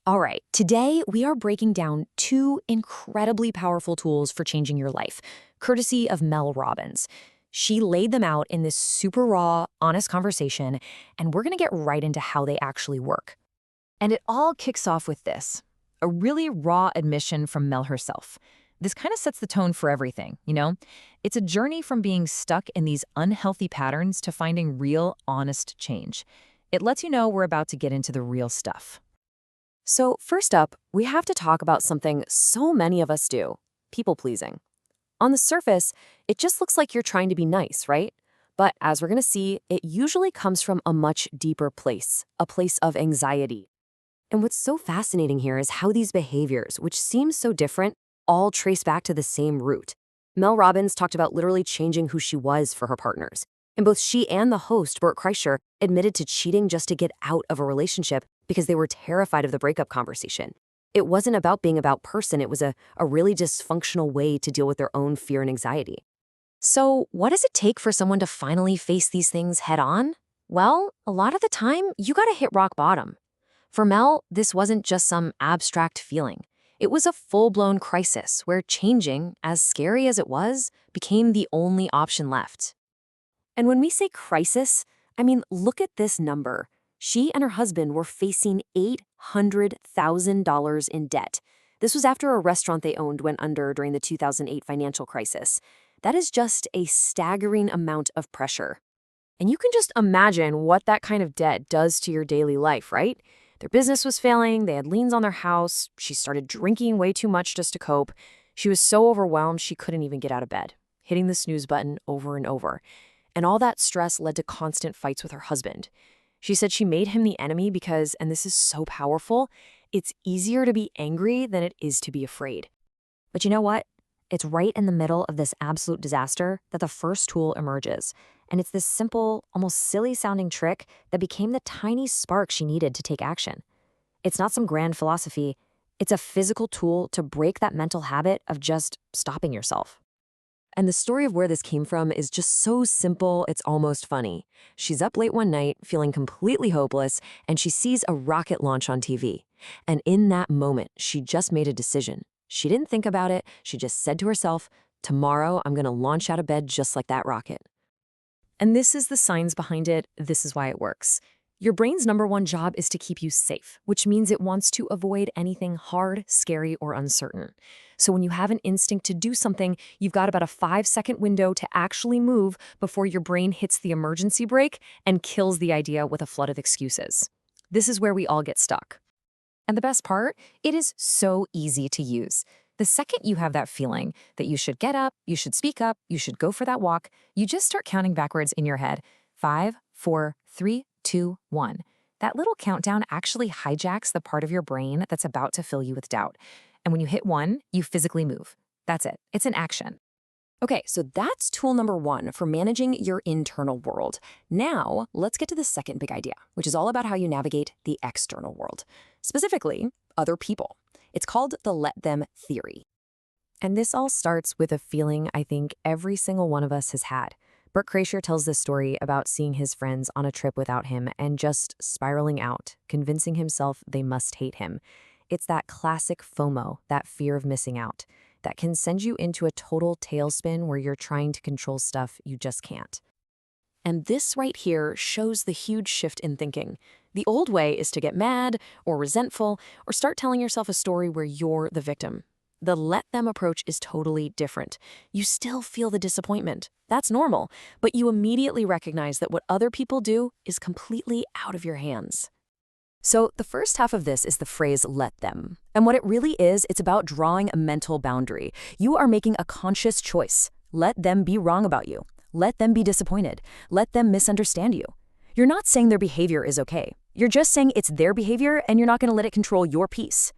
All right, today we are breaking down two incredibly powerful tools for changing your life, courtesy of Mel Robbins. She laid them out in this super raw, honest conversation, and we're going to get right into how they actually work. And it all kicks off with this, a really raw admission from Mel herself. This kind of sets the tone for everything, you know? It's a journey from being stuck in these unhealthy patterns to finding real, honest change. It lets you know we're about to get into the real stuff. So first up, we have to talk about something so many of us do, people-pleasing. On the surface, it just looks like you're trying to be nice, right? But as we're going to see, it usually comes from a much deeper place, a place of anxiety. And what's so fascinating here is how these behaviors, which seem so different, all trace back to the same root. Mel Robbins talked about literally changing who she was for her partners. And both she and the host, Bert Kreischer, admitted to cheating just to get out of a relationship because they were terrified of the breakup conversation. It wasn't about being about person, it was a really dysfunctional way to deal with their own fear and anxiety. So what does it take for someone to finally face these things head on? Well, a lot of the time, you gotta hit rock bottom. For Mel, this wasn't just some abstract feeling. It was a full-blown crisis where changing, as scary as it was, became the only option left. And when we say crisis, I mean, look at this number. She and her husband were facing $800,000 in debt. This was after a restaurant they owned went under during the 2008 financial crisis. That is just a staggering amount of pressure. And you can just imagine what that kind of debt does to your daily life, right? Their business was failing, they had liens on their house, she started drinking way too much just to cope. She was so overwhelmed she couldn't even get out of bed, hitting the snooze button over and over. And all that stress led to constant fights with her husband. She said she made him the enemy because, and this is so powerful, it's easier to be angry than it is to be afraid. But you know what? It's right in the middle of this absolute disaster that the first tool emerges. And it's this simple, almost silly-sounding trick that became the tiny spark she needed to take action. It's not some grand philosophy. It's a physical tool to break that mental habit of just stopping yourself. And the story of where this came from is just so simple, it's almost funny. She's up late one night, feeling completely hopeless, and she sees a rocket launch on TV. And in that moment, she just made a decision. She didn't think about it, she just said to herself, tomorrow I'm gonna launch out of bed just like that rocket. And this is the science behind it, this is why it works. Your brain's number one job is to keep you safe, which means it wants to avoid anything hard, scary, or uncertain. So when you have an instinct to do something, you've got about a 5-second window to actually move before your brain hits the emergency brake and kills the idea with a flood of excuses. This is where we all get stuck. And the best part, it is so easy to use. The second you have that feeling that you should get up, you should speak up, you should go for that walk, you just start counting backwards in your head. 5, 4, 3, 2, 1. That little countdown actually hijacks the part of your brain that's about to fill you with doubt. And when you hit 1, you physically move. That's it. It's an action. Okay, so that's tool number 1 for managing your internal world. Now, let's get to the second big idea, which is all about how you navigate the external world. Specifically, other people. It's called the let them theory. And this all starts with a feeling I think every single one of us has had. Bert Kreischer tells this story about seeing his friends on a trip without him and just spiraling out, convincing himself they must hate him. It's that classic FOMO, that fear of missing out, that can send you into a total tailspin where you're trying to control stuff you just can't. And this right here shows the huge shift in thinking. The old way is to get mad or resentful or start telling yourself a story where you're the victim. The let them approach is totally different. You still feel the disappointment. That's normal, but you immediately recognize that what other people do is completely out of your hands. So the first half of this is the phrase let them. And what it really is, it's about drawing a mental boundary. You are making a conscious choice. Let them be wrong about you. Let them be disappointed. Let them misunderstand you. You're not saying their behavior is okay. You're just saying it's their behavior and you're not going to let it control your peace.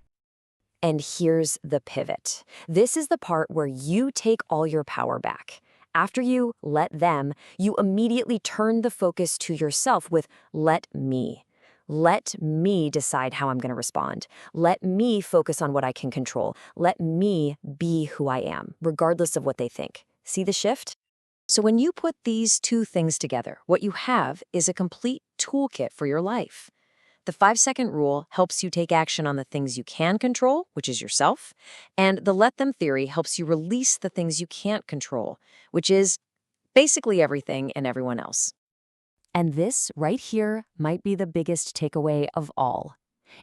And here's the pivot. This is the part where you take all your power back. After you let them, you immediately turn the focus to yourself with let me. Let me decide how I'm going to respond. Let me focus on what I can control. Let me be who I am, regardless of what they think. See the shift? So when you put these two things together, what you have is a complete toolkit for your life. The 5-second rule helps you take action on the things you can control, which is yourself, and the let them theory helps you release the things you can't control, which is basically everything and everyone else. And this right here might be the biggest takeaway of all.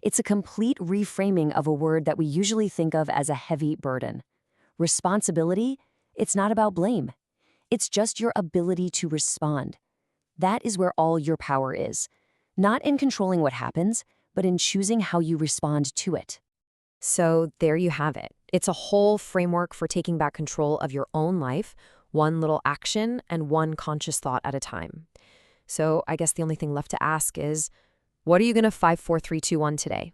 It's a complete reframing of a word that we usually think of as a heavy burden. Responsibility, it's not about blame. It's just your ability to respond. That is where all your power is. Not in controlling what happens, but in choosing how you respond to it. So there you have it. It's a whole framework for taking back control of your own life, one little action and one conscious thought at a time. So I guess the only thing left to ask is, what are you going to 5, 4, 3, 2, 1 today?